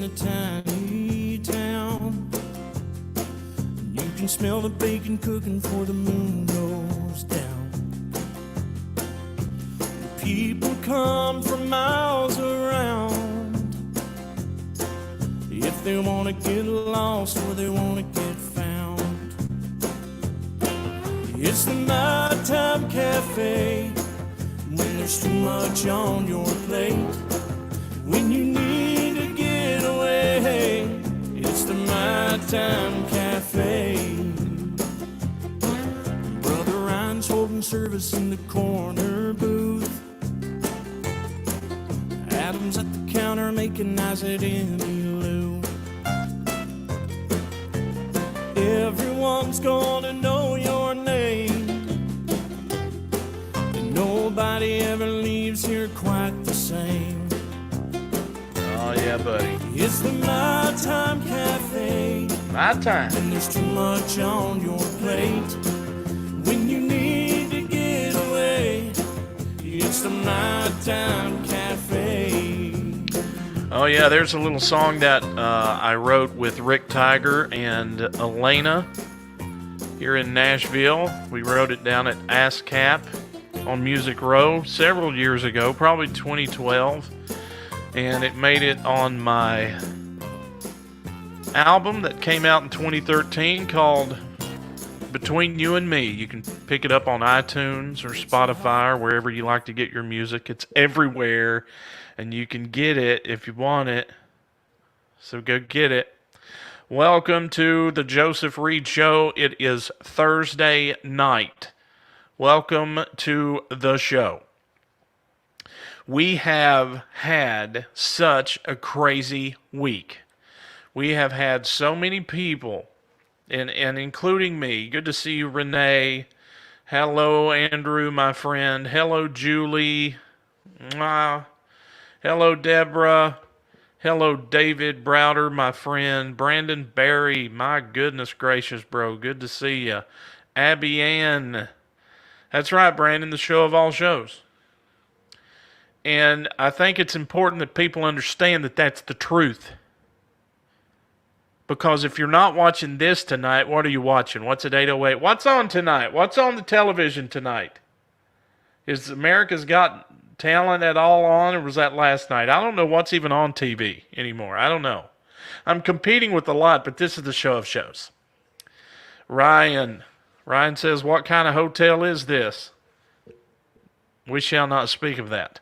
a tiny town. You can smell the bacon cooking before the moon goes down. People come from miles around if they want to get lost or they want to get found. It's the Nighttime Cafe when there's too much on your plate. When you need to get away, it's the Nighttime Cafe. Brother Ryan's holding service in the corner booth. Adam's at the counter making eyes at Emmylou. Everyone's gonna know your name, and nobody ever leaves here quite the same. Oh yeah, buddy. It's the Nighttime Cafe. Nighttime. When there's too much on your plate, when you need to get away, it's the Nighttime Cafe. Oh yeah, there's a little song that I wrote with Rick Tiger and Elena here in Nashville. We wrote it down at ASCAP on Music Row several years ago, probably 2012. And it made it on my album that came out in 2013 called Between You and Me. You can pick it up on iTunes or Spotify or wherever you like to get your music. It's everywhere, and you can get it if you want it. So go get it. Welcome to the Joseph Reed Show. It is Thursday night. Welcome to the show. We have had such a crazy week. We have had so many people, and including me. Good to see you, Renee. Hello, Andrew, my friend. Hello, Julie. Mwah. Hello, Deborah. Hello, David Browder, my friend. Brandon Barry. My goodness gracious, bro. Good to see you. Abby Ann. That's right, Brandon, the show of all shows. And I think it's important that people understand that that's the truth. Because if you're not watching this tonight, what are you watching? What's at 8:08? What's on tonight? What's on the television tonight? Is America's Got Talent at all on, or was that last night? I don't know what's even on TV anymore. I don't know. I'm competing with a lot, but this is the show of shows. Ryan says, what kind of hotel is this? We shall not speak of that.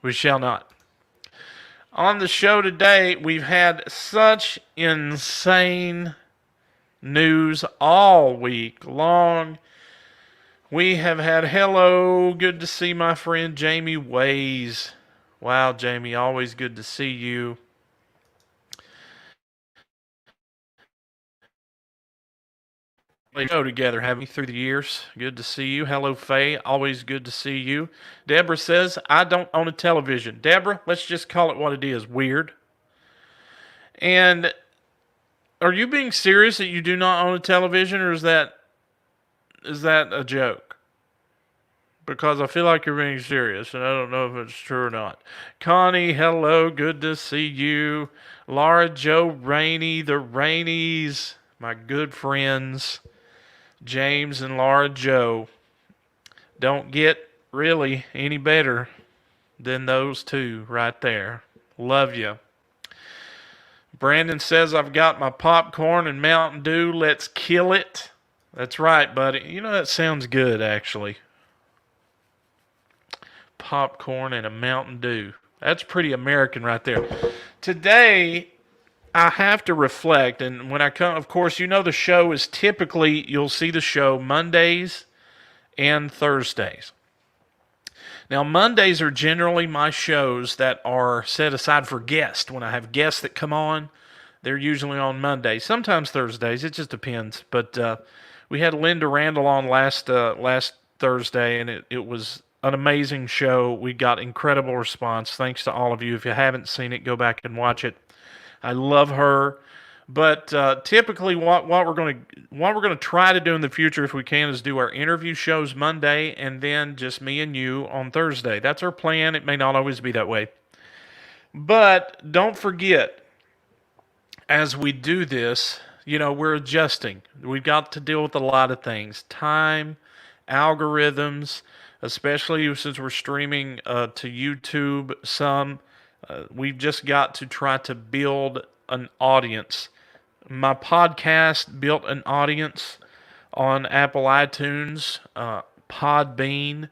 We shall not. On the show today, we've had such insane news all week long. We have had, hello, good to see my friend Jamie Ways. Wow, Jamie, always good to see you. We go together, haven't we, through the years? Good to see you. Hello, Faye. Always good to see you. Deborah says, I don't own a television. Deborah, let's just call it what it is. Weird. And are you being serious that you do not own a television, or is that a joke? Because I feel like you're being serious, and I don't know if it's true or not. Connie, hello. Good to see you. Laura Jo Rainey, the Rainies, my good friends. James and Laura Jo don't get really any better than those two right there. Love you. Brandon says, I've got my popcorn and Mountain Dew. Let's kill it. That's right, buddy. You know, that sounds good, actually. Popcorn and a Mountain Dew. That's pretty American right there. Today, I have to reflect, and when I come, of course, you know the show is typically, you'll see the show Mondays and Thursdays. Now, Mondays are generally my shows that are set aside for guests. When I have guests that come on, they're usually on Mondays. Sometimes Thursdays, it just depends. But we had Linda Randall on last Thursday, and it was an amazing show. We got incredible response. Thanks to all of you. If you haven't seen it, go back and watch it. I love her, but typically what we're going to try to do in the future, if we can, is do our interview shows Monday and then just me and you on Thursday. That's our plan. It may not always be that way. But don't forget, as we do this, we're adjusting. We've got to deal with a lot of things: time, algorithms, especially since we're streaming to YouTube some. We've just got to try to build an audience. My podcast built an audience on Apple iTunes, Podbean.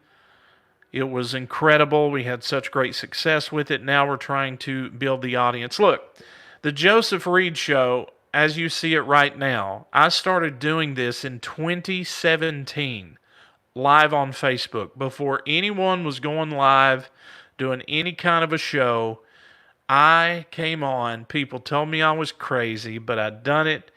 It was incredible. We had such great success with it. Now we're trying to build the audience. Look, the Joseph Reed Show, as you see it right now, I started doing this in 2017, live on Facebook. Before anyone was going live, doing any kind of a show, I came on. People told me I was crazy, but I'd done it.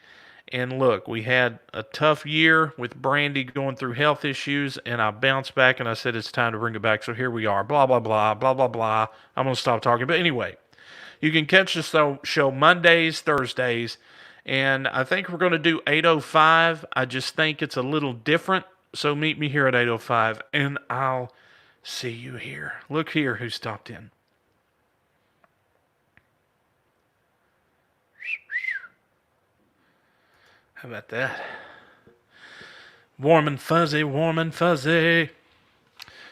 And look, we had a tough year with Brandy going through health issues, and I bounced back and I said it's time to bring it back. So here we are. Blah, blah, blah, blah, blah, blah. I'm going to stop talking. But anyway, you can catch the show Mondays, Thursdays, and I think we're going to do 8:05. I just think it's a little different. So meet me here at 8:05, and I'll see you here. Look here who stopped in. How about that? Warm and fuzzy, warm and fuzzy.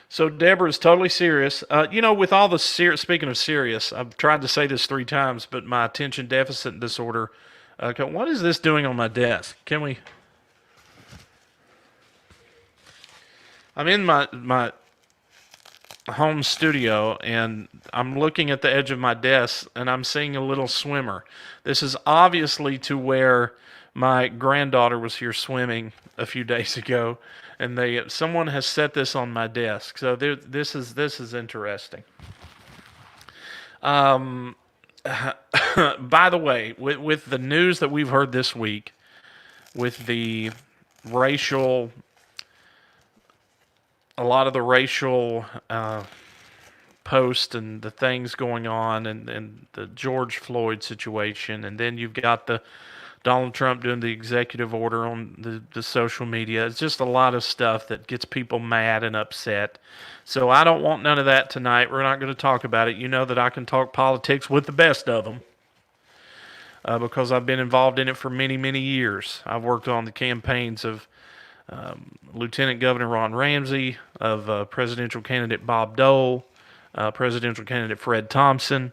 So Deborah's totally serious. With all the speaking of serious, I've tried to say this 3 times, but my attention deficit disorder. What is this doing on my desk? Can we? I'm in my home studio, and I'm looking at the edge of my desk, and I'm seeing a little swimmer. This is obviously to where my granddaughter was here swimming a few days ago, and someone has set this on my desk. So this is interesting. By the way, with the news that we've heard this week, with a lot of the racial posts and the things going on, and the George Floyd situation, and then you've got the Donald Trump doing the executive order on the social media. It's just a lot of stuff that gets people mad and upset. So I don't want none of that tonight. We're not going to talk about it. You know that I can talk politics with the best of them because I've been involved in it for many, many years. I've worked on the campaigns of Lieutenant Governor Ron Ramsey, of presidential candidate Bob Dole, presidential candidate Fred Thompson.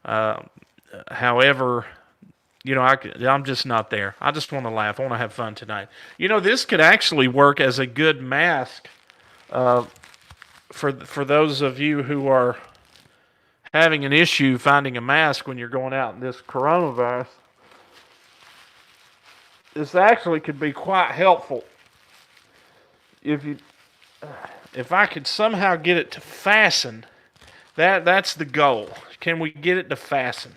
However, I'm just not there. I just want to laugh. I want to have fun tonight. This could actually work as a good mask for those of you who are having an issue finding a mask when you're going out in this coronavirus. This actually could be quite helpful. If I could somehow get it to fasten, that's the goal. Can we get it to fasten?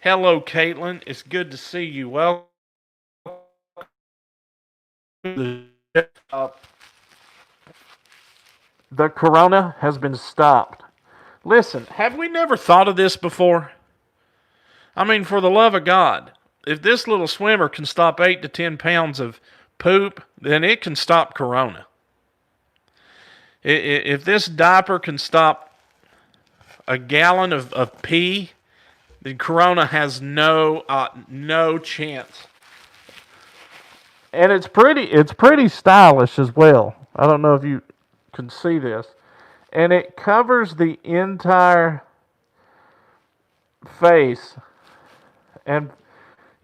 Hello, Caitlin. It's good to see you. Well, the corona has been stopped. Listen, have we never thought of this before? I mean, for the love of God, if this little swimmer can stop 8 to 10 pounds of poop, then it can stop corona. If this diaper can stop a gallon of pee, then corona has no chance. And it's pretty stylish as well. I don't know if you can see this. And it covers the entire face. And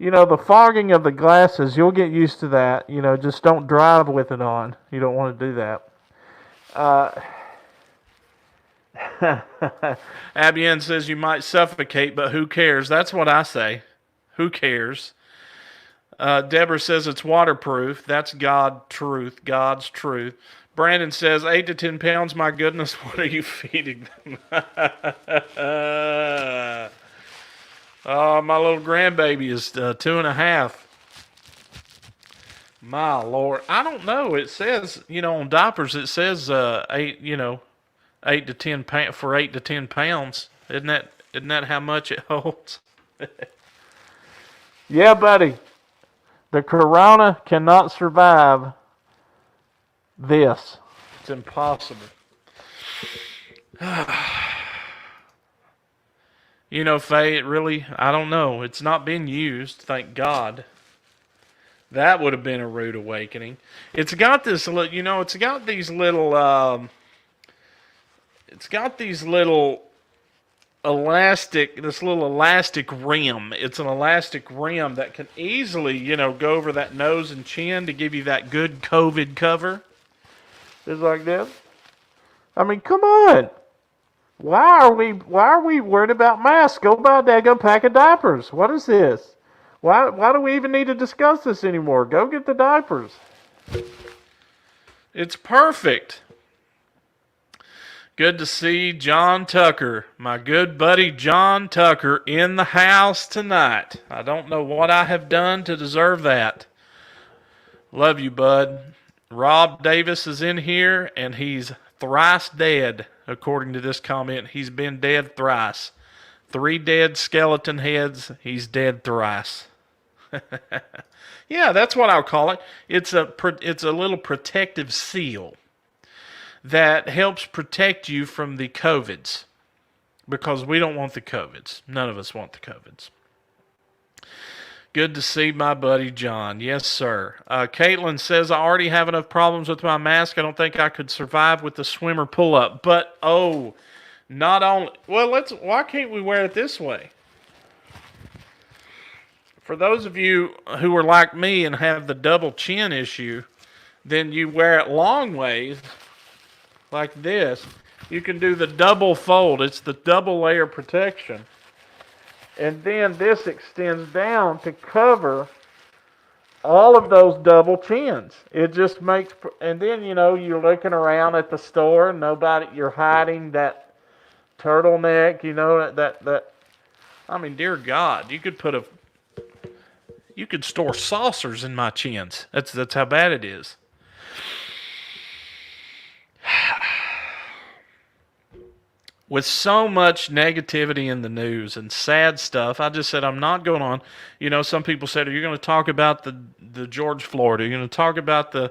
the fogging of the glasses, you'll get used to that. Just don't drive with it on. You don't want to do that. Abian says you might suffocate, but who cares? That's what I say. Who cares? Deborah says it's waterproof. That's God's truth. Brandon says 8 to 10 pounds. My goodness, what are you feeding them? Oh, my little grandbaby is 2.5. My Lord, I don't know. It says, on diapers, it says 8 to 10 for 8 to 10 pounds. Isn't that how much it holds? Yeah, buddy. The corona cannot survive this. It's impossible. You know, Faye, it really, I don't know. It's not been used, thank God. That would have been a rude awakening. It's got this, it's got these little, it's got these little this little elastic rim. It's an elastic rim that can easily, go over that nose and chin to give you that good COVID cover. It's like this. I mean, come on. Why are we worried about masks? Go buy a daggone pack of diapers. What is this? Why do we even need to discuss this anymore? Go get the diapers. It's perfect. Good to see John Tucker, my good buddy John Tucker, in the house tonight. I don't know what I have done to deserve that. Love you, bud. Rob Davis is in here, and he's thrice dead, according to this comment. He's been dead thrice. 3 dead skeleton heads. He's dead thrice. Yeah, that's what I'll call it. It's a little protective seal that helps protect you from the COVIDs, because we don't want the COVIDs. None of us want the COVIDs. Good to see my buddy John. Yes, sir. Caitlin says, I already have enough problems with my mask. I don't think I could survive with the swimmer pull-up. But, not only... Well, why can't we wear it this way? For those of you who are like me and have the double chin issue, then you wear it long ways, like this. You can do the double fold. It's the double layer protection. And then this extends down to cover all of those double chins. It just makes, and then, you're looking around at the store, you're hiding that turtleneck, I mean, dear God, you could store saucers in my chins. That's how bad it is. With so much negativity in the news and sad stuff, I just said I'm not going on. Some people said, are you going to talk about the George Floyd? Are you going to talk about the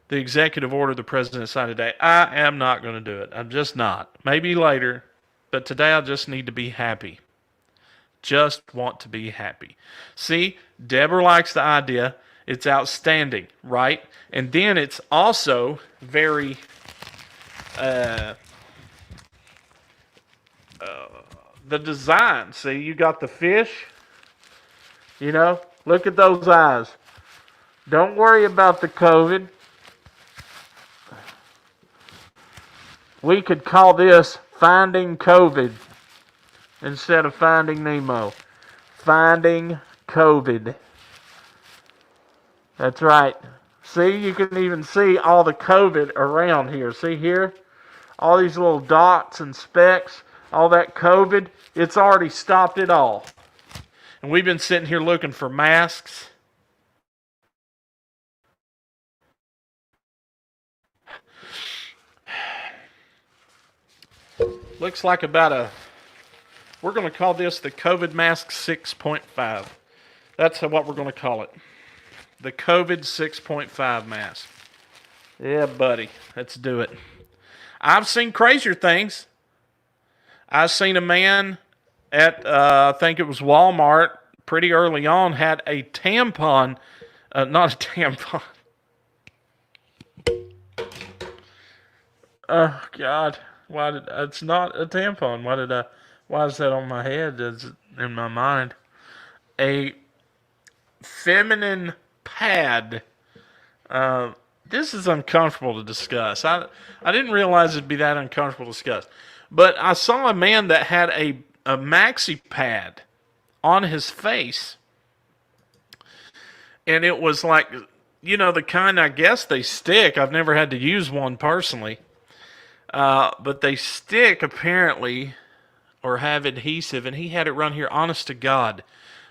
executive order the president signed today? I am not going to do it. I'm just not. Maybe later, but today I just need to be happy. Just want to be happy. See, Deborah likes the idea. It's outstanding, right? And then it's also very... the design. See, you got the fish. Look at those eyes. Don't worry about the COVID. We could call this Finding COVID instead of Finding Nemo. Finding COVID. That's right. See, you can even see all the COVID around here. See here? All these little dots and specks. All that COVID, it's already stopped it all. And we've been sitting here looking for masks. Looks like we're going to call this the COVID mask 6.5. That's what we're going to call it. The COVID 6.5 mask. Yeah, buddy, let's do it. I've seen crazier things. I seen a man at, I think it was Walmart, pretty early on, had a tampon, not a tampon. Oh, God. It's not a tampon. Why is that on my head? Is it in my mind? A feminine pad. This is uncomfortable to discuss. I didn't realize it'd be that uncomfortable to discuss. But I saw a man that had a maxi pad on his face. And it was like, the kind I guess they stick. I've never had to use one personally. But they stick apparently, or have adhesive. And he had it run here, honest to God.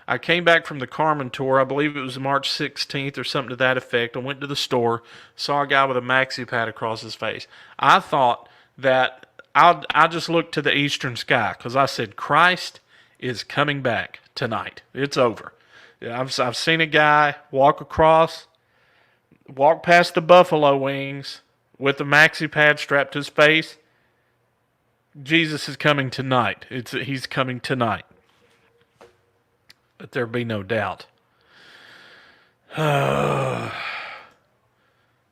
I came back from the Carmen tour. I believe it was March 16th or something to that effect. I went to the store, saw a guy with a maxi pad across his face. I thought that I just looked to the eastern sky because I said, Christ is coming back tonight. It's over. I've seen a guy walk past the Buffalo Wings with a maxi pad strapped to his face. Jesus is coming tonight. He's coming tonight. Let there be no doubt.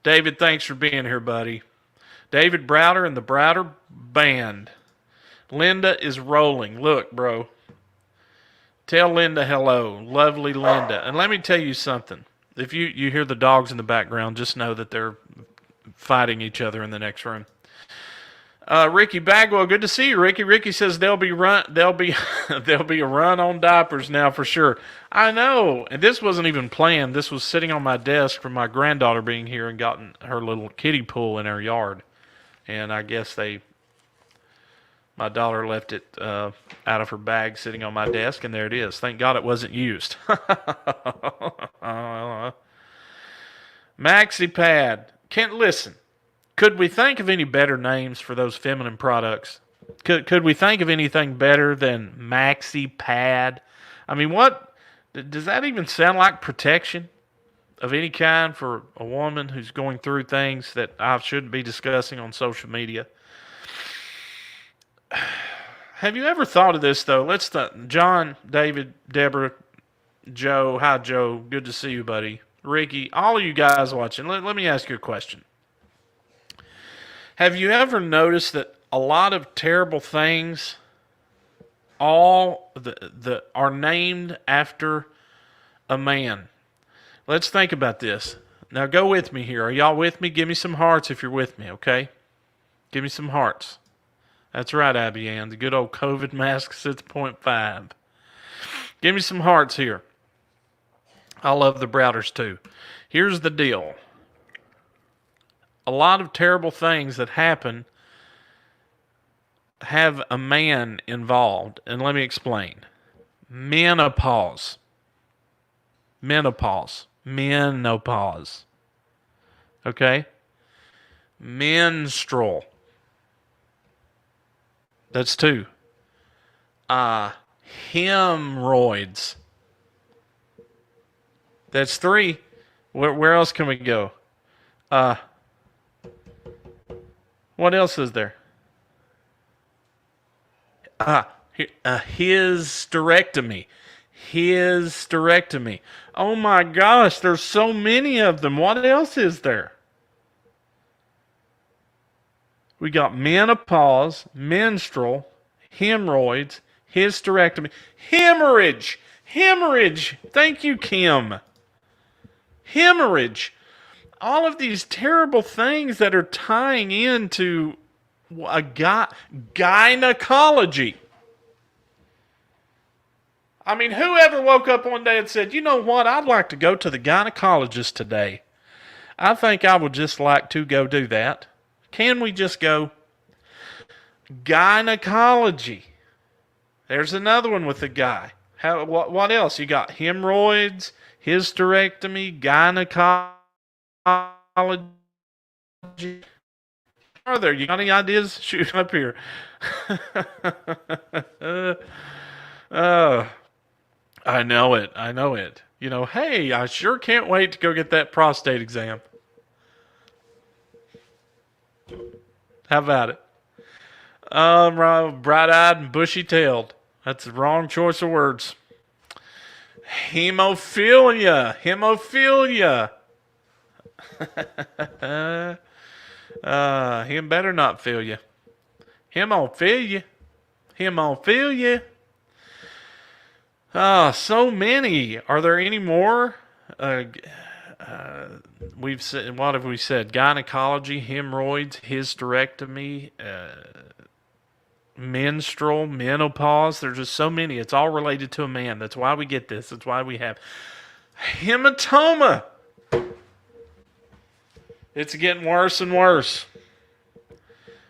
David, thanks for being here, buddy. David Browder and the Browder Band. Linda is rolling. Look, bro. Tell Linda hello. Lovely Linda. And let me tell you something. If you hear the dogs in the background, just know that they're fighting each other in the next room. Ricky Bagwell, good to see you, Ricky. Ricky says there'll be a run on diapers now for sure. I know, and this wasn't even planned. This was sitting on my desk from my granddaughter being here and gotten her little kiddie pool in our yard, and I guess my daughter left it out of her bag sitting on my desk, and there it is. Thank God it wasn't used. Maxi Pad, can't listen. Could we think of any better names for those feminine products? Could we think of anything better than Maxi Pad? I mean, what does that even sound like? Protection of any kind for a woman who's going through things that I shouldn't be discussing on social media? Have you ever thought of this though? John, David, Deborah, Joe. Hi, Joe. Good to see you, buddy. Ricky, all of you guys watching. Let me ask you a question. Have you ever noticed that a lot of terrible things are named after a man? Let's think about this. Now go with me here. Are y'all with me? Give me some hearts if you're with me, okay? Give me some hearts. That's right, Abby Ann. The good old COVID mask 6.5. Give me some hearts here. I love the Browders too. Here's the deal. A lot of terrible things that happen have a man involved. And let me explain. Menopause. Okay? Menstrual. That's 2. Hemorrhoids. That's 3. Where else can we go? What else is there? Hysterectomy. Hysterectomy. Oh my gosh, there's so many of them. What else is there? We got menopause, menstrual, hemorrhoids, hysterectomy, hemorrhage. Hemorrhage. Thank you, Kim. Hemorrhage. All of these terrible things that are tying into gynecology. I mean, whoever woke up one day and said, you know what, I'd like to go to the gynecologist today. I think I would just like to go do that. Can we just go? Gynecology. There's another one with a guy. What else? You got hemorrhoids, hysterectomy, gynecology. Are there? You got any ideas? Shoot up here. I know it. You know, hey, I sure can't wait to go get that prostate exam. How about it? Bright-eyed and bushy-tailed. That's the wrong choice of words. Hemophilia. Him better not feel you. Hemophilia. So many. Are there any more? We've said, what have we said? Gynecology, hemorrhoids, hysterectomy, menstrual, menopause. There's just so many. It's all related to a man. That's why we get this. That's why we have hematoma. It's getting worse and worse.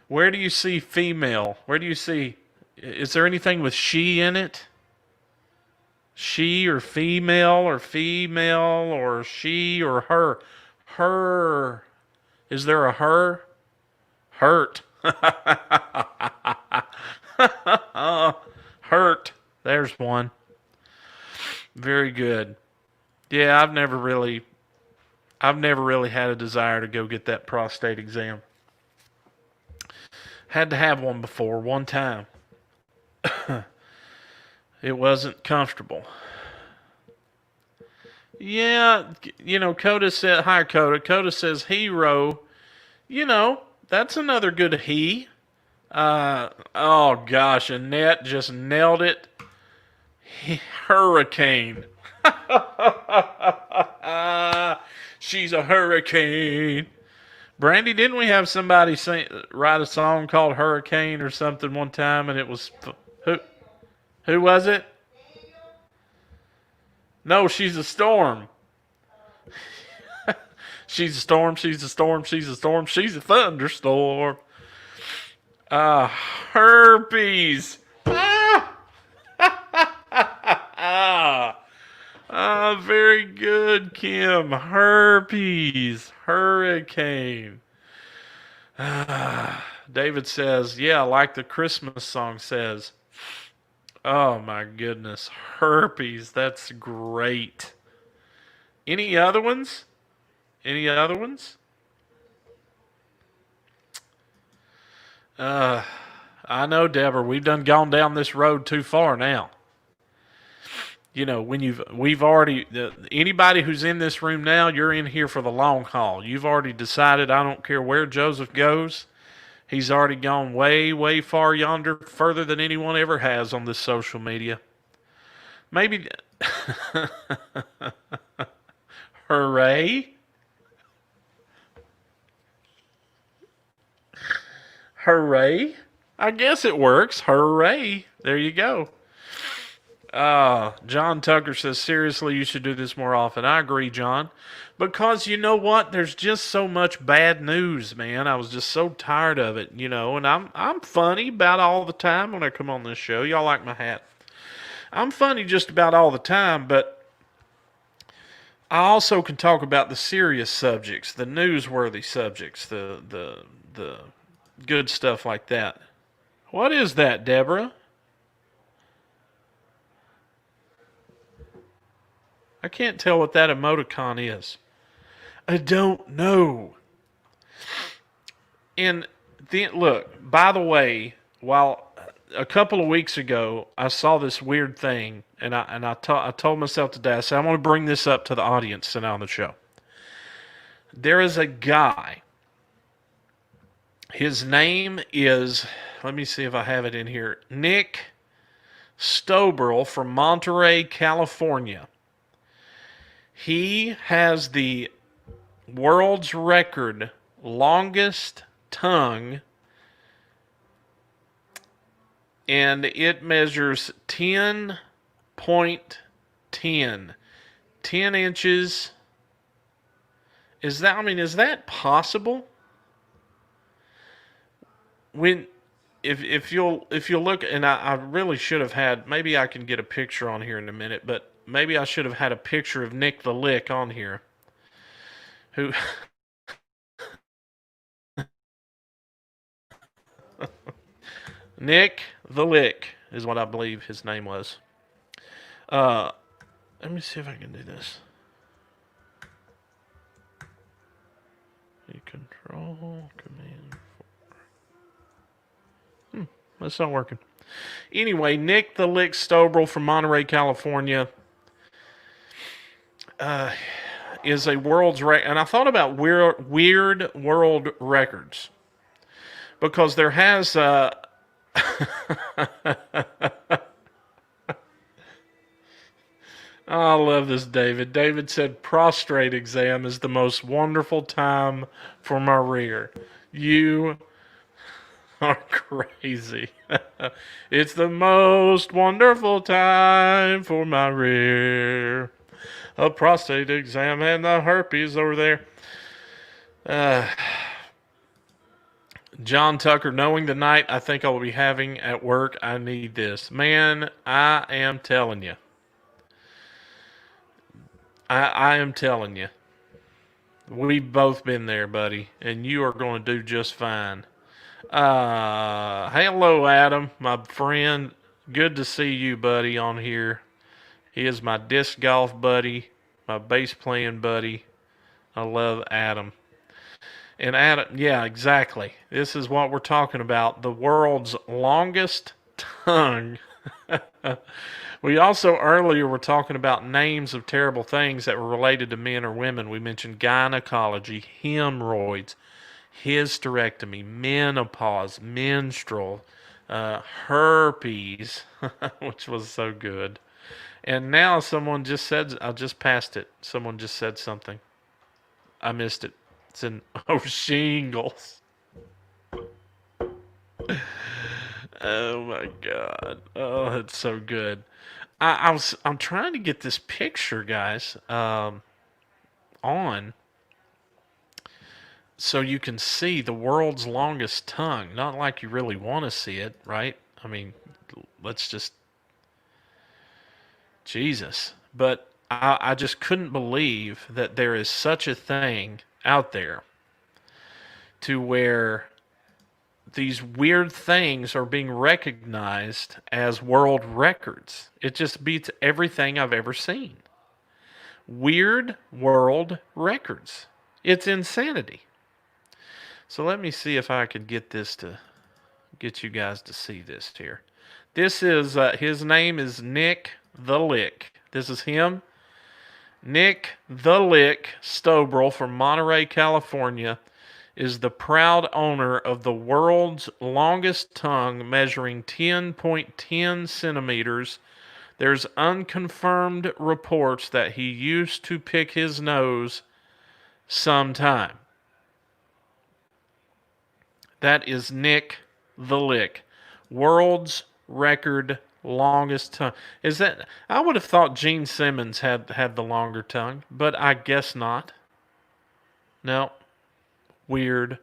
Where do you see female? Where do you see? Is there anything with she in it? She or female or she or her? Her. Is there a her? Hurt. Hurt. There's one. Very good. Yeah, I've never really had a desire to go get that prostate exam. Had to have one before, one time. It wasn't comfortable. Yeah, Coda said, hi, Coda. Coda says, hero. That's another good he. Oh, gosh, Annette just nailed it. Hurricane. She's a hurricane. Brandy, didn't we have somebody write a song called Hurricane or something one time, and it was who was it? No, she's a storm. She's a storm, she's a storm, she's a storm, she's a thunderstorm. Herpes. Very good, Kim. Herpes. Hurricane. David says, yeah, like the Christmas song says. Oh my goodness. Herpes. That's great. Any other ones? Any other ones? I know, Deborah, we've done gone down this road too far now. When we've already, anybody who's in this room now, you're in here for the long haul. You've already decided, I don't care where Joseph goes. He's already gone way, way far yonder, further than anyone ever has on this social media. Maybe, hooray. Hooray. I guess it works. Hooray. There you go. John Tucker says, seriously, you should do this more often. I agree, John. Because you know what? There's just so much bad news, man. I was just so tired of it, and I'm funny about all the time when I come on this show. Y'all like my hat. I'm funny just about all the time, but I also can talk about the serious subjects, the newsworthy subjects, the good stuff like that. What is that, Deborah? I can't tell what that emoticon is. I don't know. And then, look, by the way, while a couple of weeks ago I saw this weird thing, and I told myself today, I said, I want to bring this up to the audience tonight on the show. There is a guy. His name is, let me see if I have it in here, Nick Stoberl from Monterey, California. He has the world's record longest tongue, and it measures 10.10. 10 inches. Is that possible? If you'll look, and I really should have had, maybe I can get a picture on here in a minute, but maybe I should have had a picture of Nick the Lick on here. Who Nick the Lick is what I believe his name was. Let me see if I can do this. Control Command 4. That's not working. Anyway, Nick the Lick Stoberl from Monterey, California, is a world's record. And I thought about weird world records, because there has I love this, David. David said prostate exam is the most wonderful time for my rear. You are crazy. It's the most wonderful time for my rear. A prostate exam and the herpes over there. John Tucker, knowing the night I think I will be having at work, I need this. Man, I am telling you. I am telling you. We've both been there, buddy, and you are going to do just fine. Hello, Adam, my friend. Good to see you, buddy, on here. He is my disc golf buddy, my bass playing buddy. I love Adam. And Adam, yeah, exactly. This is what we're talking about. The world's longest tongue. We also earlier were talking about names of terrible things that were related to men or women. We mentioned gynecology, hemorrhoids, hysterectomy, menopause, menstrual, herpes, which was so good. And now someone just said, I just passed it. Someone just said something. I missed it. It's in, oh, shingles. Oh my God. Oh, it's so good. I'm trying to get this picture, guys, on so you can see the world's longest tongue. Not like you really want to see it, right? I mean, let's just Jesus. But I just couldn't believe that there is such a thing out there to where these weird things are being recognized as world records. It just beats everything I've ever seen. Weird world records. It's insanity. So let me see if I can get this to get you guys to see this here. This is his name is Nick the Lick. This is him. Nick the Lick Stobrel from Monterey, California, is the proud owner of the world's longest tongue, measuring 10.10 centimeters. There's unconfirmed reports that he used to pick his nose sometime. That is Nick the Lick, world's record longest tongue. Is that? I would have thought Gene Simmons had the longer tongue, but I guess not. No. Weird.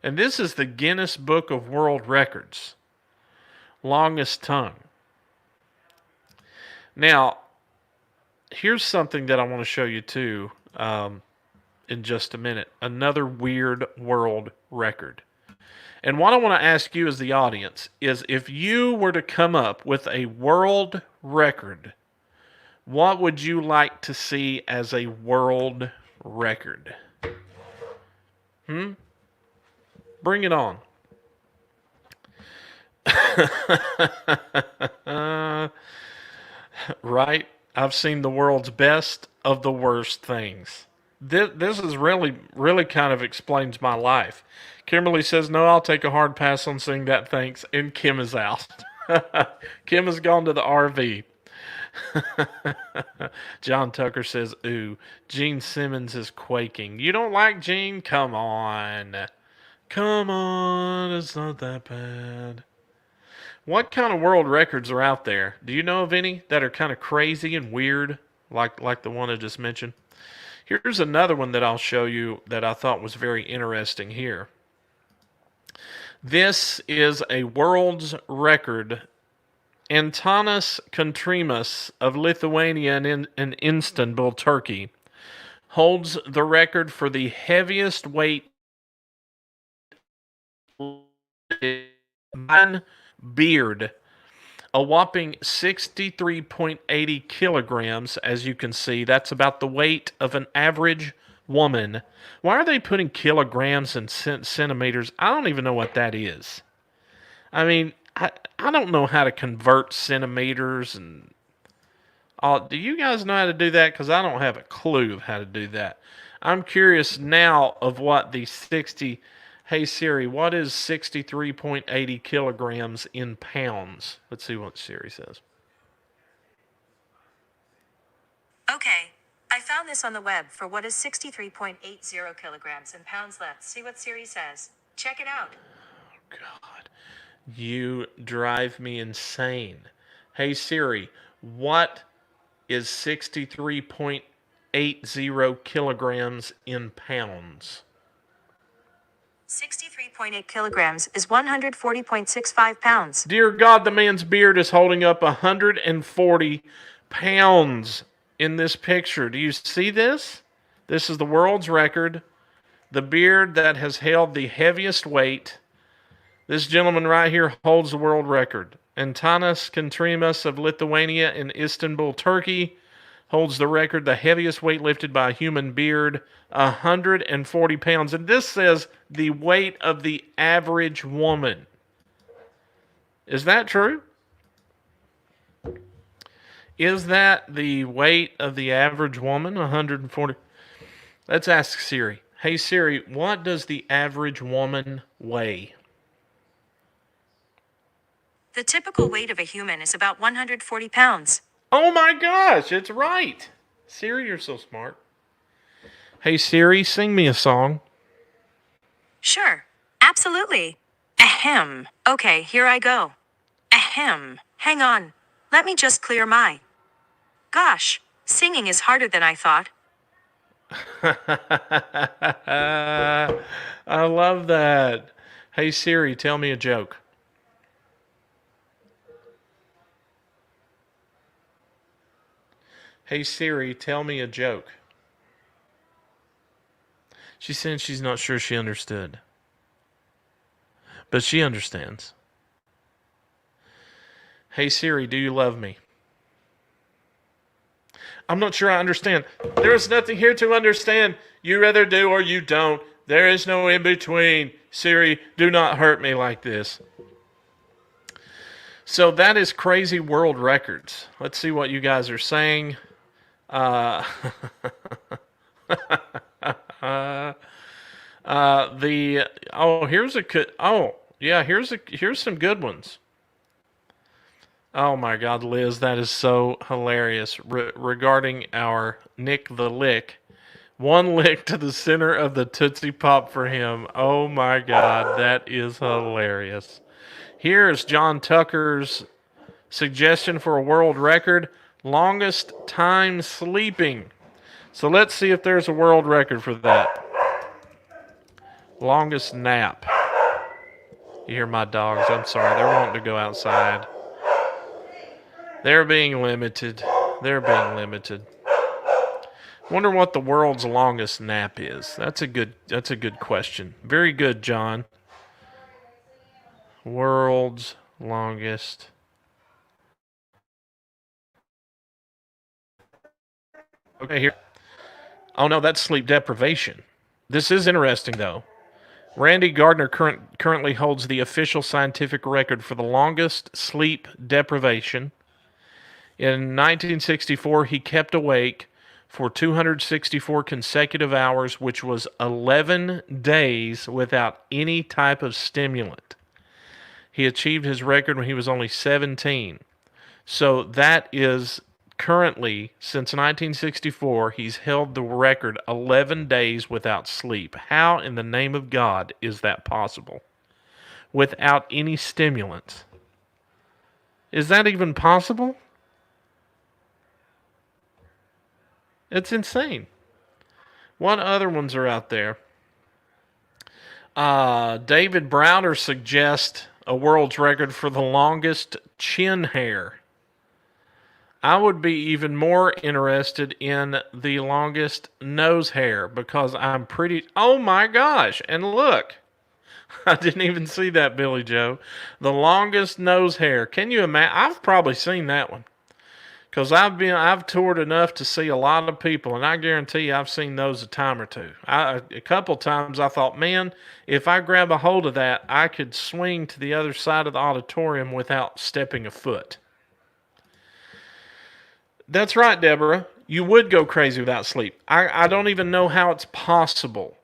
And this is the Guinness Book of World Records. Longest tongue. Now, here's something that I want to show you too in just a minute. Another weird world record. And what I want to ask you as the audience is, if you were to come up with a world record, what would you like to see as a world record? Bring it on. Right? I've seen the world's best of the worst things. This is really kind of explains my life. Kimberly says, no, I'll take a hard pass on seeing that, thanks. And Kim is out. Kim has gone to the RV. John Tucker says, ooh, Gene Simmons is quaking. You don't like Gene? Come on. Come on, it's not that bad. What kind of world records are out there? Do you know of any that are kind of crazy and weird, like the one I just mentioned? Here's another one that I'll show you that I thought was very interesting here. This is a world's record. Antanas Kontrimas of Lithuania and Istanbul, Turkey, holds the record for the heaviest weight beard, a whopping 63.80 kilograms. As you can see, that's about the weight of an average woman. Why are they putting kilograms and centimeters? I don't even know what that is. I mean, I don't know how to convert centimeters and all. Do you guys know how to do that? Because I don't have a clue of how to do that. I'm curious now of what the 60... Hey Siri, what is 63.80 kilograms in pounds? Let's see what Siri says. Okay, I found this on the web for what is 63.80 kilograms in pounds. Let's see what Siri says. Check it out. God, you drive me insane. Hey Siri, what is 63.80 kilograms in pounds? 63.8 kilograms is 140.65 pounds. Dear God, the man's beard is holding up 140 pounds in this picture. Do you see this? This is the world's record. The beard that has held the heaviest weight. This gentleman right here holds the world record. Antanas Kontrimas of Lithuania in Istanbul, Turkey, holds the record, the heaviest weight lifted by a human beard, 140 pounds. And this says the weight of the average woman. Is that true? Is that the weight of the average woman, 140? Let's ask Siri. Hey Siri, what does the average woman weigh? The typical weight of a human is about 140 pounds. Oh my gosh, it's right. Siri, you're so smart. Hey Siri, sing me a song. Sure, absolutely. Ahem. Okay, here I go. Ahem. Hang on. Let me just clear my. Gosh, singing is harder than I thought. I love that. Hey Siri, tell me a joke. Hey Siri, tell me a joke. She said she's not sure she understood. But she understands. Hey Siri, do you love me? I'm not sure I understand. There is nothing here to understand. You either do or you don't. There is no in between. Siri, do not hurt me like this. So that is crazy world records. Let's see what you guys are saying. Here's some good ones. Oh my God, Liz, that is so hilarious. Regarding our Nick the Lick, one lick to the center of the Tootsie Pop for him. Oh my God, that is hilarious. Here's John Tucker's suggestion for a world record: longest time sleeping. So let's see if there's a world record for that. Longest nap. You hear my dogs? I'm sorry, they're wanting to go outside. They're being limited. Wonder what the world's longest nap is. That's a good question. Very good, John. World's longest. Okay, here. Oh no, that's sleep deprivation. This is interesting though. Randy Gardner currently holds the official scientific record for the longest sleep deprivation. In 1964, he kept awake for 264 consecutive hours, which was 11 days without any type of stimulant. He achieved his record when he was only 17. So that is currently, since 1964, he's held the record 11 days without sleep. How in the name of God is that possible? Without any stimulants. Is that even possible? It's insane. What other ones are out there? David Browder suggests a world's record for the longest chin hair. I would be even more interested in the longest nose hair because I'm pretty... Oh my gosh, and look. I didn't even see that, Billy Joe. The longest nose hair. Can you imagine? I've probably seen that one. Because I've toured enough to see a lot of people, and I guarantee you I've seen those a time or two. A couple times I thought, man, if I grab a hold of that, I could swing to the other side of the auditorium without stepping a foot. That's right, Deborah. You would go crazy without sleep. I don't even know how it's possible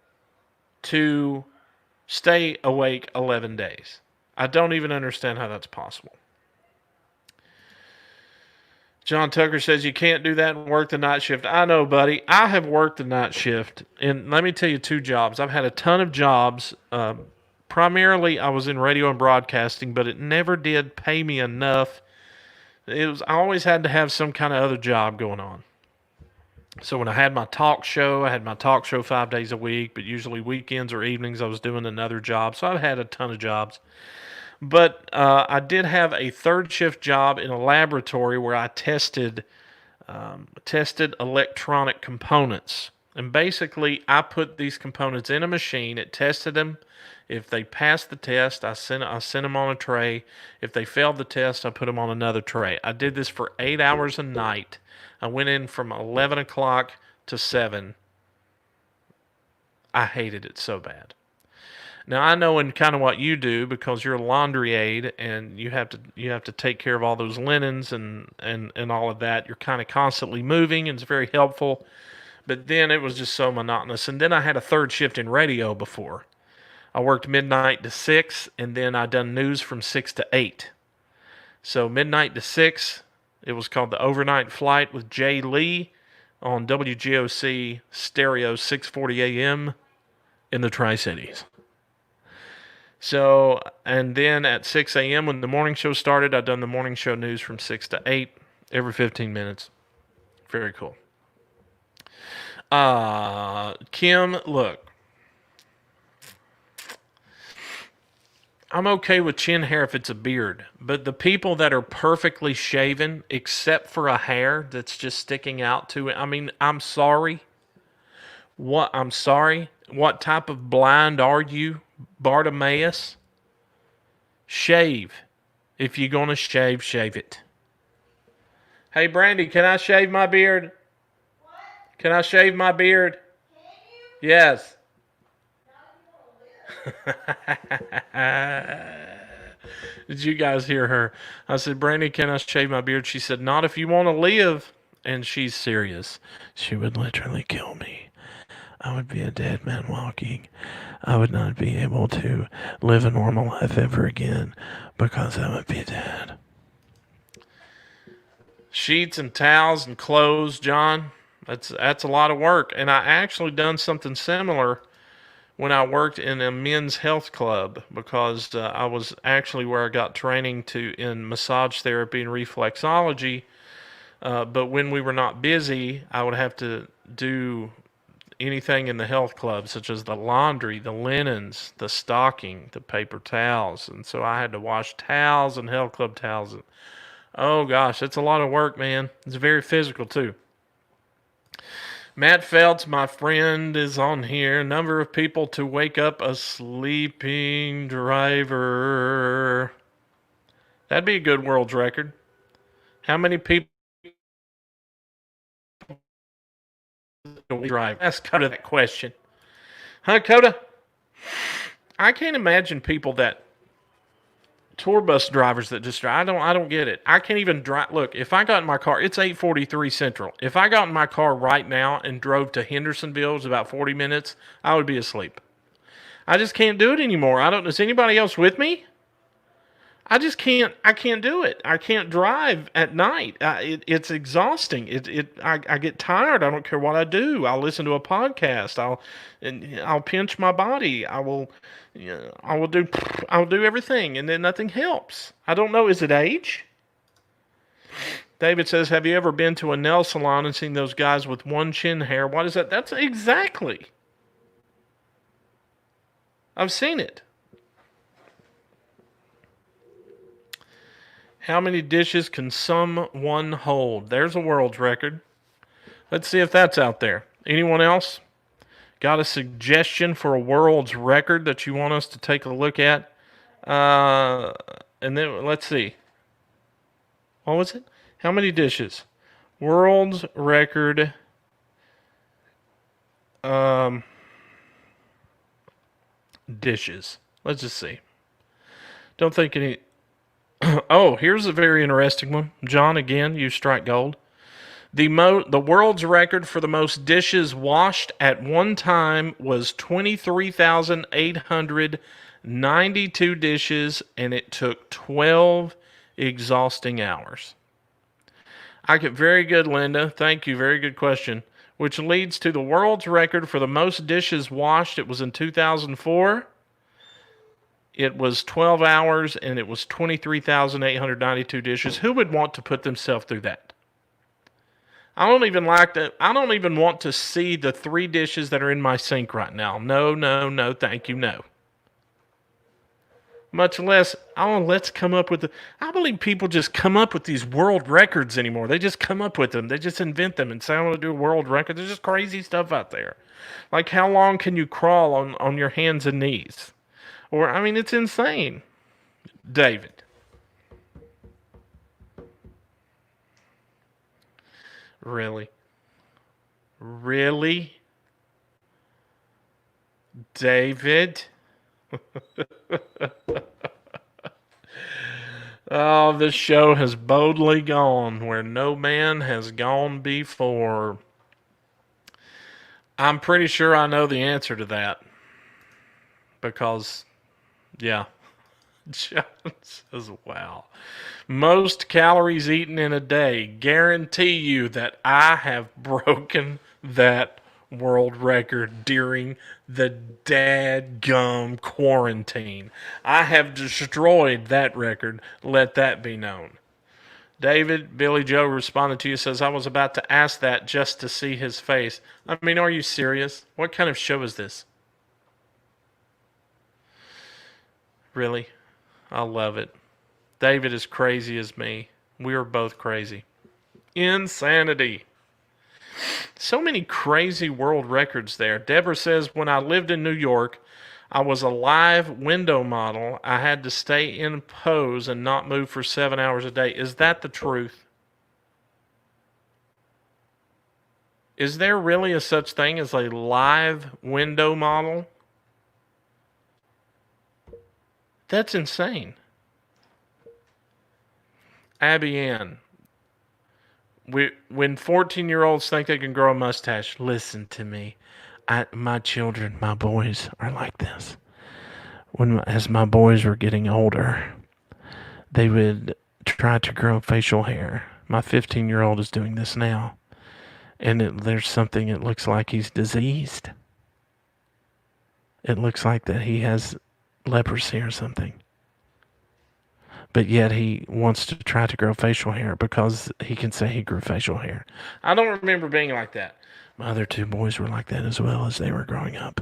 to stay awake 11 days. I don't even understand how that's possible. John Tucker says you can't do that and work the night shift. I know, buddy. I have worked the night shift. And let me tell you 2 jobs. I've had a ton of jobs. Primarily, I was in radio and broadcasting, but it never did pay me enough. I always had to have some kind of other job going on. So when I had my talk show, I had my talk show 5 days a week, but usually weekends or evenings I was doing another job. So I've had a ton of jobs. But I did have a third shift job in a laboratory where I tested electronic components. And basically, I put these components in a machine. It tested them. If they passed the test, I sent them on a tray. If they failed the test, I put them on another tray. I did this for 8 hours a night. I went in from 11 o'clock to 7. I hated it so bad. Now I know in kind of what you do because you're a laundry aide and you have to take care of all those linens and all of that. You're kind of constantly moving and it's very helpful. But then it was just so monotonous. And then I had a third shift in radio before. I worked midnight to 6 and then I done news from 6 to 8. So midnight to 6, it was called the Overnight Flight with Jay Lee on WGOC Stereo 640 AM in the Tri-Cities. So, and then at 6 a.m. when the morning show started, I done the morning show news from 6 to 8 every 15 minutes. Very cool. Kim, look. I'm okay with chin hair if it's a beard, but the people that are perfectly shaven, except for a hair that's just sticking out to it, I mean, I'm sorry. I'm sorry. What type of blind are you, Bartimaeus? Shave. If you're going to shave it. Hey, Brandy, can I shave my beard? What? Can I shave my beard? Can you? Yes. Did you guys hear her? I said, Brandy, can I shave my beard? She said, not if you want to live. And she's serious. She would literally kill me. I would be a dead man walking. I would not be able to live a normal life ever again because I would be dead. Sheets and towels and clothes, John. That's a lot of work. And I actually done something similar when I worked in a men's health club because I was actually where I got training in massage therapy and reflexology. But when we were not busy, I would have to do anything in the health club, such as the laundry, the linens, the stocking, the paper towels. And so I had to wash towels and health club towels. Oh gosh, it's a lot of work, man. It's very physical too. Matt Feltz, my friend, is on here. Number of people to wake up a sleeping driver. That'd be a good world's record. How many people drive? Ask Coda that question. Huh, Coda? I can't imagine people that tour bus drivers that just drive. I don't get it. I can't even drive. Look, if I got in my car, it's 8:43 Central. If I got in my car right now and drove to Hendersonville, it's about 40 minutes, I would be asleep. I just can't do it anymore. Is anybody else with me? I can't do it. I can't drive at night. It's exhausting. I get tired. I don't care what I do. I'll listen to a podcast. I'll pinch my body. I'll do everything, and then nothing helps. I don't know. Is it age? David says, have you ever been to a nail salon and seen those guys with one chin hair? What is that? That's exactly. I've seen it. How many dishes can someone hold? There's a world's record. Let's see if that's out there. Anyone else got a suggestion for a world's record that you want us to take a look at? And then let's see. What was it? How many dishes? World's record. Dishes. Let's just see. Don't think any. Oh, here's a very interesting one. John, again, you strike gold. The world's record for the most dishes washed at one time was 23,892 dishes, and it took 12 exhausting hours. Very good, Linda. Thank you. Very good question. Which leads to the world's record for the most dishes washed. It was in 2004. It was 12 hours, and it was 23,892 dishes. Who would want to put themselves through that? I don't even want to see the 3 dishes that are in my sink right now. No, thank you, no. Much less, oh, let's come up with the. I believe people just come up with these world records anymore. They just come up with them. They just invent them and say, I want to do a world record. There's just crazy stuff out there. Like, how long can you crawl on your hands and knees? Or, I mean, it's insane. David. Really? Really? David? Oh, this show has boldly gone where no man has gone before. I'm pretty sure I know the answer to that. Because, yeah. John says, wow. Most calories eaten in a day. Guarantee you that I have broken that world record during the dadgum quarantine. I have destroyed that record. Let that be known. David, Billy Joe responded to you, says, I was about to ask that just to see his face. I mean, are you serious? What kind of show is this? Really? I love it. David is crazy as me. We are both crazy. Insanity. So many crazy world records there. Deborah says, when I lived in New York, I was a live window model. I had to stay in pose and not move for 7 hours a day. Is that the truth? Is there really a such thing as a live window model? That's insane. Abby Ann. When 14-year-olds think they can grow a mustache, listen to me. My children, my boys are like this. As my boys were getting older, they would try to grow facial hair. My 15-year-old is doing this now. And there's something, it looks like he's diseased. It looks like that he has leprosy or something. But yet he wants to try to grow facial hair because he can say he grew facial hair. I don't remember being like that. My other two boys were like that as well as they were growing up.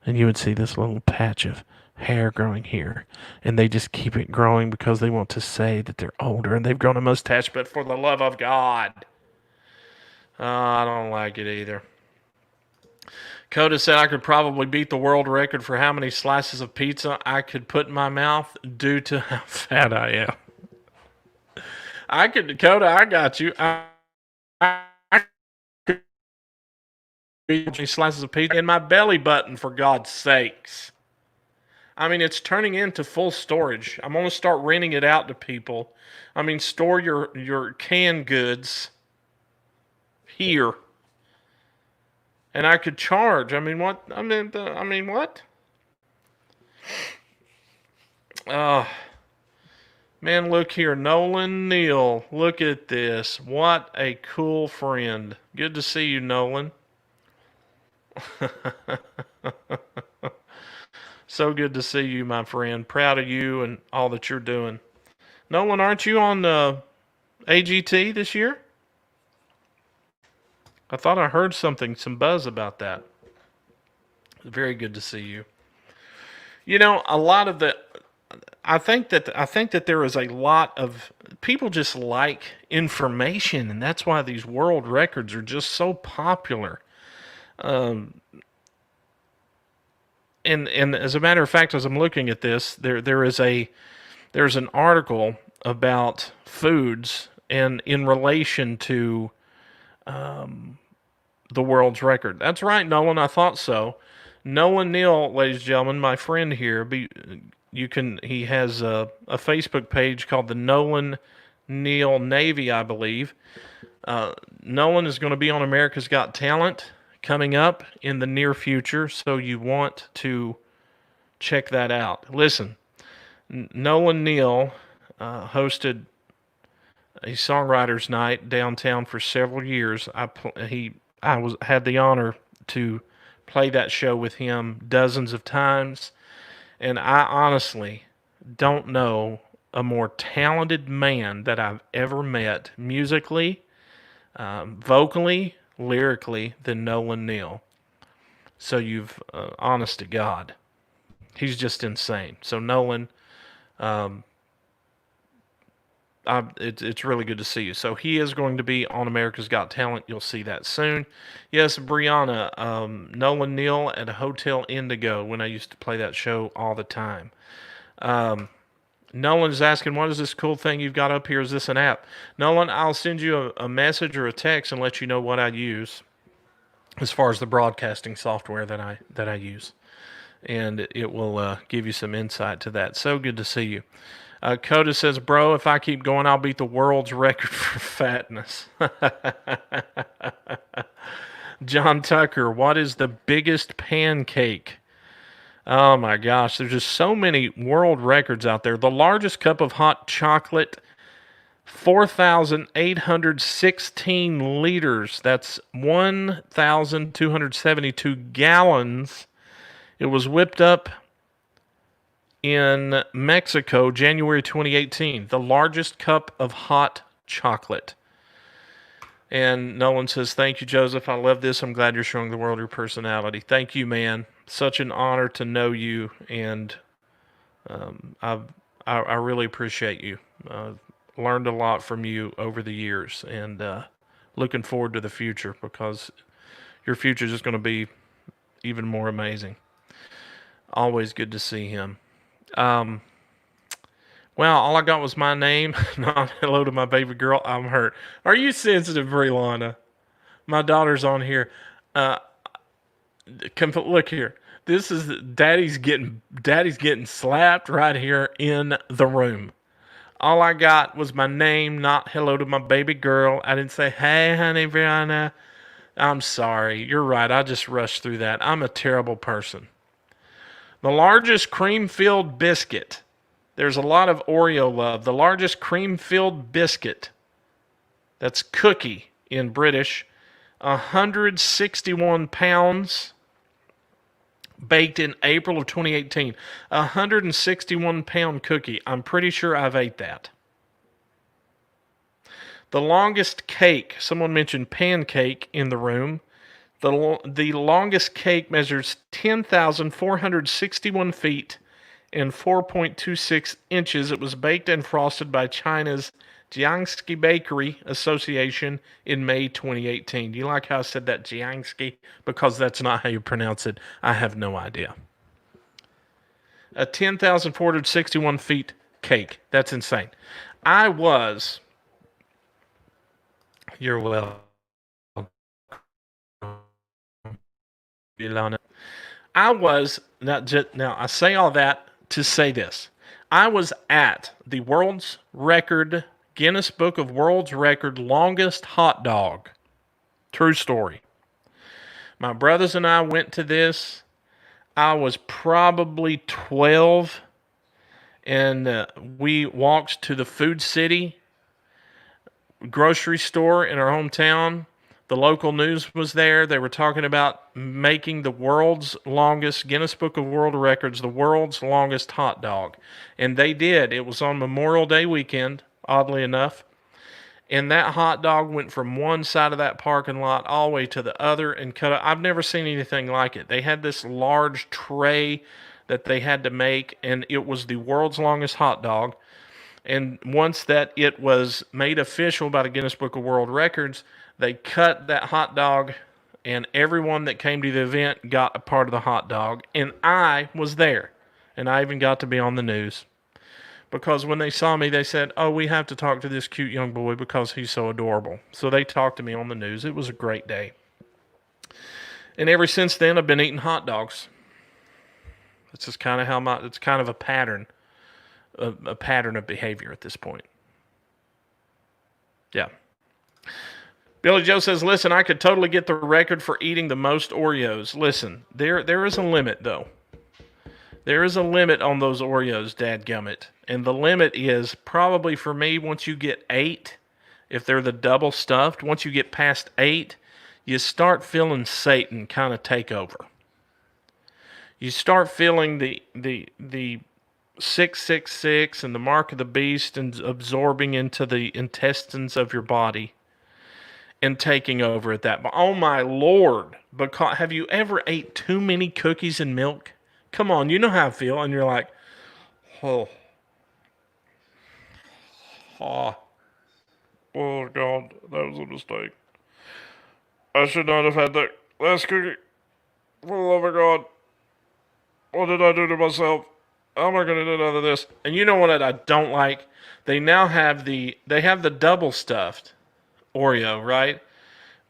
And you would see this little patch of hair growing here. And they just keep it growing because they want to say that they're older and they've grown a mustache. But for the love of God, I don't like it either. Coda said I could probably beat the world record for how many slices of pizza I could put in my mouth due to how fat I am. Coda, I got you. I could beat how many slices of pizza in my belly button, for God's sakes. I mean, it's turning into full storage. I'm going to start renting it out to people. I mean, store your canned goods here. And I could charge. I mean, what? What? Man, look here. Nolan Neal. Look at this. What a cool friend. Good to see you, Nolan. So good to see you, my friend. Proud of you and all that you're doing. Nolan, aren't you on AGT this year? I thought I heard some buzz about that. Very good to see you. You know, I think that there is a lot of people just like information, and that's why these world records are just so popular. And as a matter of fact, as I'm looking at this, there's an article about foods and in relation to the world's record. That's right, Nolan. I thought so. Nolan Neal, ladies and gentlemen, my friend here. He has a Facebook page called the Nolan Neal Navy, I believe. Nolan is going to be on America's Got Talent coming up in the near future, so you want to check that out. Listen, Nolan Neal hosted a songwriters night downtown for several years. I had the honor to play that show with him dozens of times, and I honestly don't know a more talented man that I've ever met musically, vocally, lyrically than Nolan Neal. So honest to God. He's just insane. So Nolan, it's really good to see you. So he is going to be on America's Got Talent. You'll see that soon. Yes, Brianna, Nolan Neal at Hotel Indigo when I used to play that show all the time. Nolan's asking, what is this cool thing you've got up here? Is this an app? Nolan, I'll send you a message or a text and let you know what I use as far as the broadcasting software that I use. And it will give you some insight to that. So good to see you. Coda says, bro, if I keep going, I'll beat the world's record for fatness. John Tucker, what is the biggest pancake? Oh my gosh, there's just so many world records out there. The largest cup of hot chocolate, 4,816 liters. That's 1,272 gallons. It was whipped up in Mexico, January 2018. The largest cup of hot chocolate. And Nolan says, thank you, Joseph. I love this. I'm glad you're showing the world your personality. Thank you, man. Such an honor to know you, and I really appreciate you. Learned a lot from you over the years, and looking forward to the future, because your future is just going to be even more amazing. Always good to see him. Well, all I got was my name. Not hello to my baby girl. I'm hurt. Are you sensitive, Brianna? My daughter's on here. Look here. This is Daddy's getting slapped right here in the room. All I got was my name, not hello to my baby girl. I didn't say, hey, honey, Brianna. I'm sorry. You're right. I just rushed through that. I'm a terrible person. The largest cream-filled biscuit. There's a lot of Oreo love. The largest cream-filled biscuit. That's cookie in British. 161 pounds. Baked in April of 2018. 161-pound cookie. I'm pretty sure I've ate that. The longest cake. Someone mentioned pancake in the room. The longest cake measures 10,461 feet and 4.26 inches. It was baked and frosted by China's Jiangxi Bakery Association in May 2018. Do you like how I said that, Jiangxi? Because that's not how you pronounce it. I have no idea. A 10,461 feet cake. That's insane. You're well. Now, I say all that to say this. I was at the Guinness Book of World's Record longest hot dog. True story. My brothers and I went to this. I was probably 12, and we walked to the Food City grocery store in our hometown. The local news was there. They were talking about making the world's longest, Guinness Book of World Records, the world's longest hot dog. And they did. It was on Memorial Day weekend, oddly enough. And that hot dog went from one side of that parking lot all the way to the other and cut up. I've never seen anything like it. They had this large tray that they had to make, and it was the world's longest hot dog. And once that it was made official by the Guinness Book of World Records, they cut that hot dog, and everyone that came to the event got a part of the hot dog. And I was there, and I even got to be on the news. Because when they saw me, they said, oh, we have to talk to this cute young boy because he's so adorable. So they talked to me on the news. It was a great day. And ever since then, I've been eating hot dogs. It's just kind of it's kind of a pattern of behavior at this point. Yeah. Billy Joe says, listen, I could totally get the record for eating the most Oreos. Listen, there is a limit, though. There is a limit on those Oreos, dadgummit. And the limit is probably for me, once you get 8, if they're the double stuffed, once you get past 8, you start feeling Satan kind of take over. You start feeling the 666 and the mark of the beast and absorbing into the intestines of your body and taking over at that. But oh my Lord, because have you ever ate too many cookies and milk? Come on, you know how I feel. And you're like, oh, oh, oh God, that was a mistake. I should not have had that last cookie. For the love of God, what did I do to myself? How am I going to do none of this? And you know what I don't like? They now have the double stuffed Oreo, right?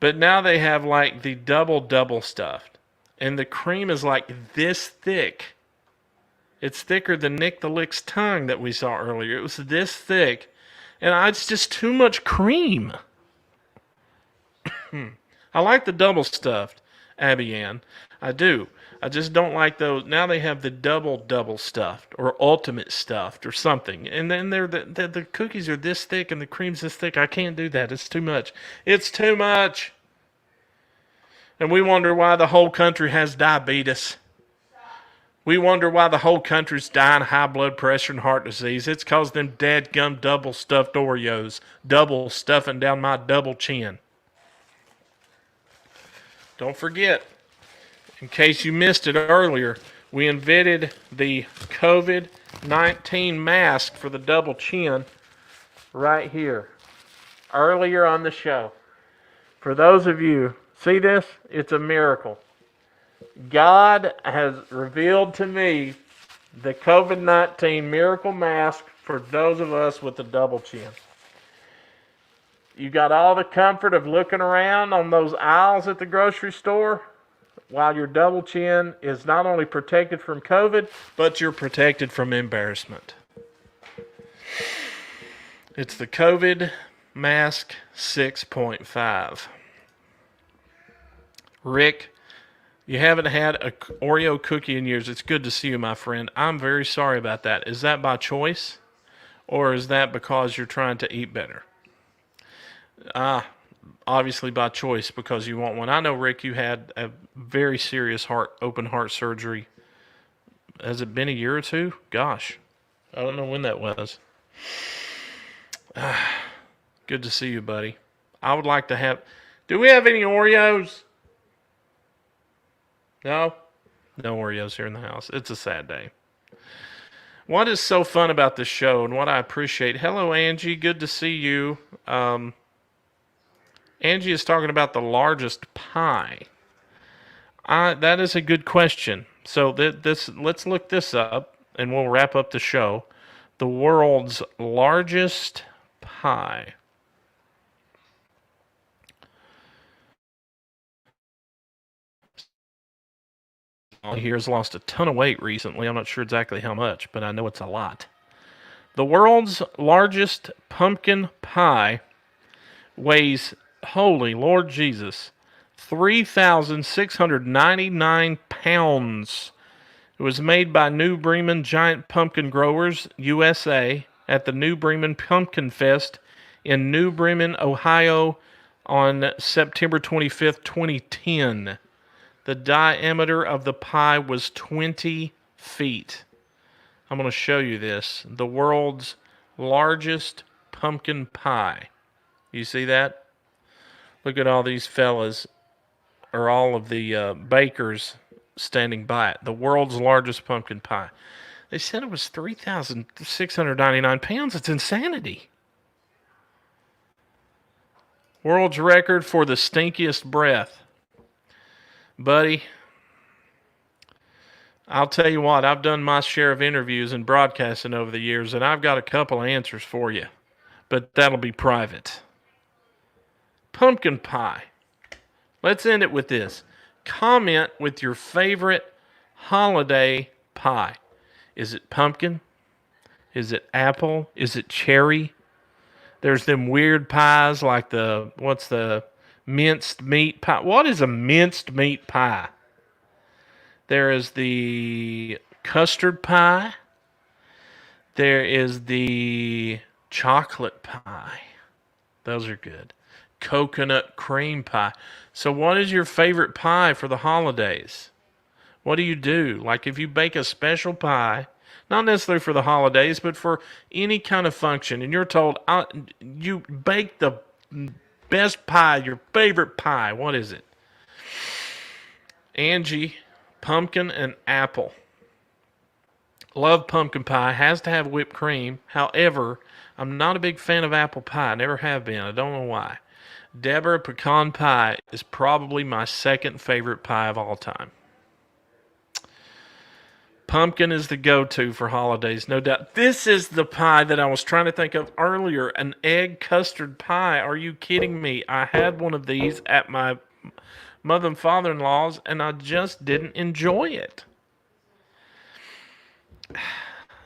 But now they have like the double stuffed. And the cream is like this thick. It's thicker than Nick the Lick's tongue that we saw earlier. It was this thick. And it's just too much cream. I like the double stuffed, Abby Ann. I do. I just don't like those. Now they have the double stuffed or ultimate stuffed or something. And then the cookies are this thick and the cream's this thick. I can't do that. It's too much. It's too much. And we wonder why the whole country has diabetes. We wonder why the whole country's dying of high blood pressure and heart disease. It's because them dadgum double stuffed Oreos. Double stuffing down my double chin. Don't forget, in case you missed it earlier, we invented the COVID-19 mask for the double chin right here, earlier on the show. For those of you, see this? It's a miracle. God has revealed to me the COVID-19 miracle mask for those of us with the double chin. You got all the comfort of looking around on those aisles at the grocery store while your double chin is not only protected from COVID, but you're protected from embarrassment. It's the COVID Mask 6.5. Rick, you haven't had an Oreo cookie in years. It's good to see you, my friend. I'm very sorry about that. Is that by choice? Or is that because you're trying to eat better? Obviously by choice because you want one. I know, Rick, you had a very serious open heart surgery. Has it been a year or two? Gosh, I don't know when that was. Good to see you, buddy. I would like to have... Do we have any Oreos? No? No Oreos here in the house. It's a sad day. What is so fun about this show and what I appreciate... Hello, Angie. Good to see you. Angie is talking about the largest pie. That is a good question. So let's look this up, and we'll wrap up the show. The world's largest pie. He has lost a ton of weight recently. I'm not sure exactly how much, but I know it's a lot. The world's largest pumpkin pie weighs... Holy Lord Jesus, 3,699 pounds. It was made by New Bremen Giant Pumpkin Growers, USA, at the New Bremen Pumpkin Fest in New Bremen, Ohio, on September 25th, 2010. The diameter of the pie was 20 feet. I'm going to show you this. The world's largest pumpkin pie. You see that? Look at all these fellas, or all of the bakers standing by it. The world's largest pumpkin pie. They said it was 3,699 pounds. It's insanity. World's record for the stinkiest breath. Buddy, I'll tell you what, I've done my share of interviews and broadcasting over the years, and I've got a couple of answers for you. But that'll be private. Pumpkin pie. Let's end it with this. Comment with your favorite holiday pie. Is it pumpkin? Is it apple? Is it cherry? There's them weird pies like what's the minced meat pie? What is a minced meat pie? There is the custard pie. There is the chocolate pie. Those are good. Coconut cream pie. So what is your favorite pie for the holidays? What do you do? Like if you bake a special pie, not necessarily for the holidays, but for any kind of function, and you're told, you bake the best pie, your favorite pie, what is it? Angie, pumpkin and apple. Love pumpkin pie. Has to have whipped cream. However, I'm not a big fan of apple pie. Never have been. I don't know why. Deborah pecan pie is probably my second favorite pie of all time. Pumpkin is the go-to for holidays, no doubt. This is the pie that I was trying to think of earlier, an egg custard pie. Are you kidding me? I had one of these at my mother and father-in-law's, and I just didn't enjoy it.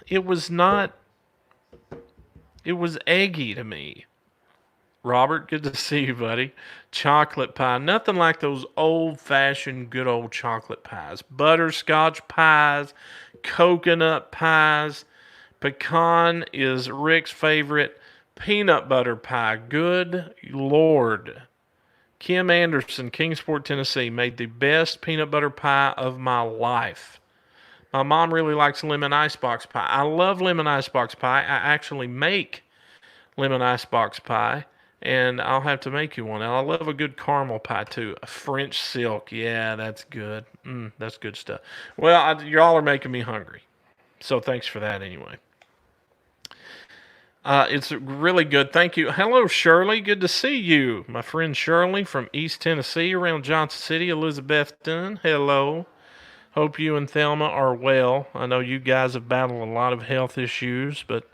It was eggy to me. Robert, good to see you, buddy. Chocolate pie. Nothing like those old-fashioned, good old chocolate pies. Butterscotch pies, coconut pies. Pecan is Rick's favorite. Peanut butter pie. Good Lord. Kim Anderson, Kingsport, Tennessee, made the best peanut butter pie of my life. My mom really likes lemon icebox pie. I love lemon icebox pie. I actually make lemon icebox pie. And I'll have to make you one. And I love a good caramel pie, too. A French silk. Yeah, that's good. That's good stuff. Well, y'all are making me hungry. So thanks for that anyway. It's really good. Thank you. Hello, Shirley. Good to see you. My friend Shirley from East Tennessee around Johnson City. Elizabeth Dunn. Hello. Hope you and Thelma are well. I know you guys have battled a lot of health issues, but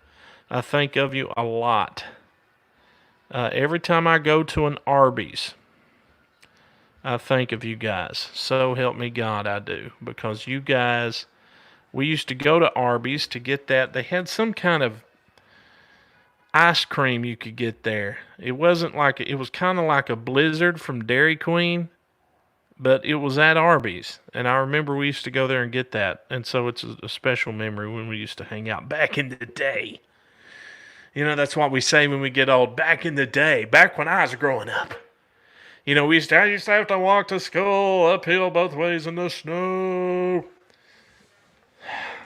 I think of you a lot. Every time I go to an Arby's, I think of you guys. So help me God, I do. Because you guys, we used to go to Arby's to get that. They had some kind of ice cream you could get there. It wasn't like, it was kind of like a Blizzard from Dairy Queen, but it was at Arby's. And I remember we used to go there and get that. And so it's a special memory when we used to hang out back in the day. You know, that's what we say when we get old. Back in the day, back when I was growing up. You know, I used to have to walk to school uphill both ways in the snow.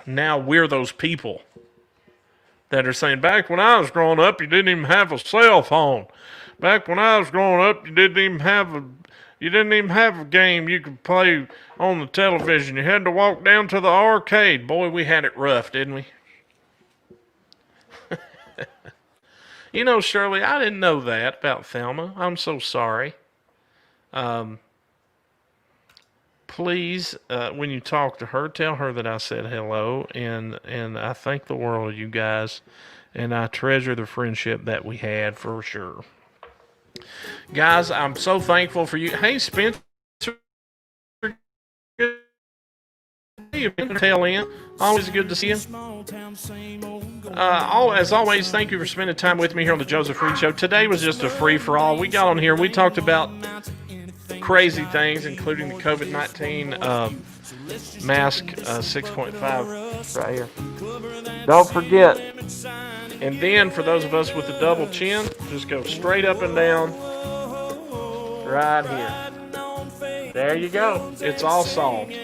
Now we're those people that are saying, back when I was growing up, you didn't even have a cell phone. Back when I was growing up, you didn't even have a game you could play on the television. You had to walk down to the arcade. Boy, we had it rough, didn't we? You know, Shirley, I didn't know that about Thelma. I'm so sorry. Please, when you talk to her, tell her that I said hello, and I thank the world of you guys, and I treasure the friendship that we had for sure. Guys, I'm so thankful for you. Hey, Spencer. Tail end. Always good to see you. As always, thank you for spending time with me here on the Joseph Reed Show. Today was just a free-for-all. We got on here and we talked about crazy things, including the COVID-19 mask 6.5 right here. Don't forget. And then for those of us with the double chin, just go straight up and down right here. There you go. It's all solved.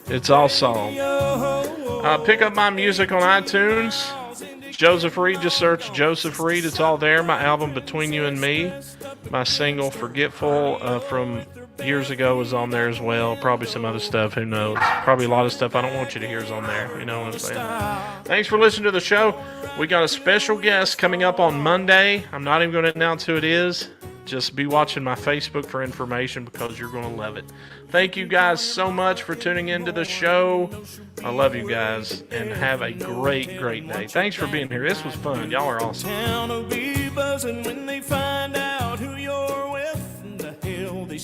It's all solved. Pick up my music on iTunes. Joseph Reed, just search Joseph Reed. It's all there. My album, Between You and Me. My single, Forgetful, from years ago is on there as well. Probably some other stuff. Who knows? Probably a lot of stuff I don't want you to hear is on there. You know what I'm saying? Thanks for listening to the show. We got a special guest coming up on Monday. I'm not even going to announce who it is. Just be watching my Facebook for information because you're going to love it. Thank you guys so much for tuning into the show. I love you guys and have a great, great day. Thanks for being here. This was fun. Y'all are awesome.